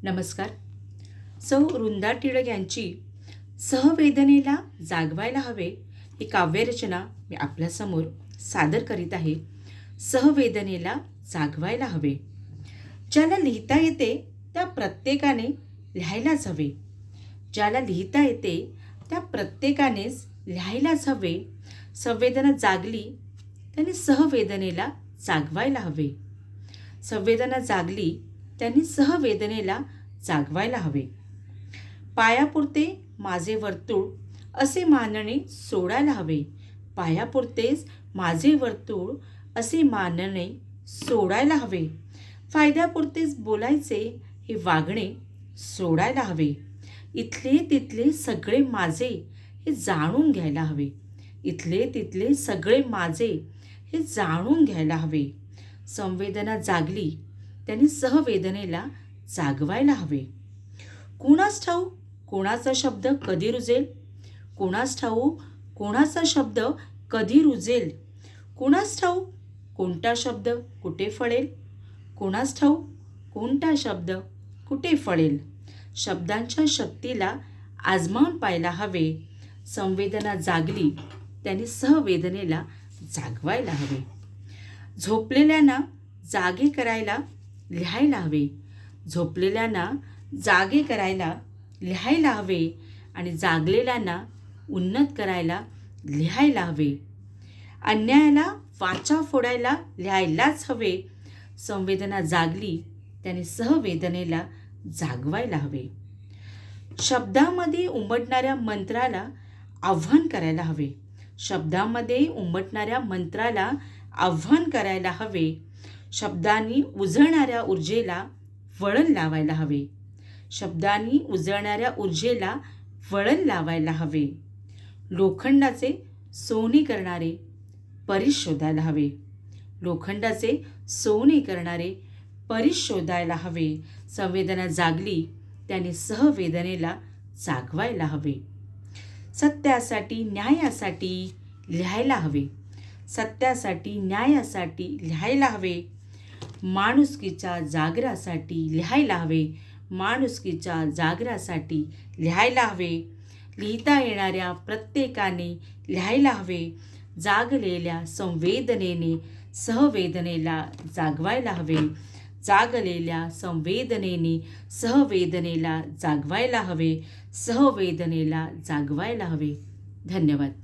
नमस्कार. सौ वृंदा टिळक यांची सहवेदनेला जागवायला हवे ही काव्यरचना मी आपल्यासमोर सादर करीत आहे. सहवेदनेला जागवायला हवे. ज्याला लिहिता येते त्या प्रत्येकाने लिहायलाच हवे. ज्याला लिहिता येते त्या प्रत्येकानेच लिहायलाच हवे. संवेदना जागली त्यांनी सहवेदनेला जागवायला हवे. संवेदना जागली त्यांनी सहवेदनेला जागवायला हवे. पायापुरते माझे वर्तुळ असे मानणे सोडायला हवे. पायापुरतेच माझे वर्तुळ असे मानणे सोडायला हवे. फायद्यापुरतेच बोलायचे हे वागणे सोडायला हवे. इथले तिथले सगळे माझे हे जाणून घ्यायला हवे. इथले तिथले सगळे माझे हे जाणून घ्यायला हवे. संवेदना जागली त्यांनी सहवेदनेला जागवायला हवे. कुणास ठाऊक कोणाचा शब्द कधी रुजेल. कुणास ठाऊक कोणाचा शब्द कधी रुजेल. कुणास ठाऊक कोणता शब्द कुठे फळेल. कुणास ठाऊक कोणता शब्द कुठे फळेल. शब्दांच्या शक्तीला आजमावून पाहायला हवे. संवेदना जागली त्यांनी सहवेदनेला जागवायला हवे. झोपलेल्यांना जागे करायला लिहायला हवे. झोपलेल्यांना जागे करायला लिहायला हवे आणि जागलेल्यांना उन्नत करायला लिहायला हवे. अन्यायाला वाचा फोडायला लिहायलाच हवे. संवेदना जागली त्याने सहवेदनेला जागवायला हवे. शब्दामध्ये उमटणाऱ्या मंत्राला आव्हान करायला हवे. शब्दामध्ये उमटणाऱ्या मंत्राला आव्हान करायला हवे. शब्दांनी उजळणाऱ्या ऊर्जेला वळण लावायला हवे. शब्दांनी उजळणाऱ्या ऊर्जेला वळण लावायला हवे. लोखंडाचे सोने करणारे परीस शोधायला हवे. लोखंडाचे सोने करणारे परीस शोधायला हवे. संवेदना जागली त्याने सहवेदनेला जागवायला हवे. सत्यासाठी न्यायासाठी लिहायला हवे. सत्यासाठी न्यायासाठी लिहायला हवे. माणुसकीच्या जागरासाठी लिहायला हवे. माणुसकीच्या जागरासाठी लिहायला हवे. लिहिता येणाऱ्या प्रत्येकाने लिहायला हवे. जागलेल्या संवेदनेने सहवेदनेला जागवायला हवे. जागलेल्या संवेदनेने सहवेदनेला जागवायला हवे. सहवेदनेला जागवायला हवे. धन्यवाद.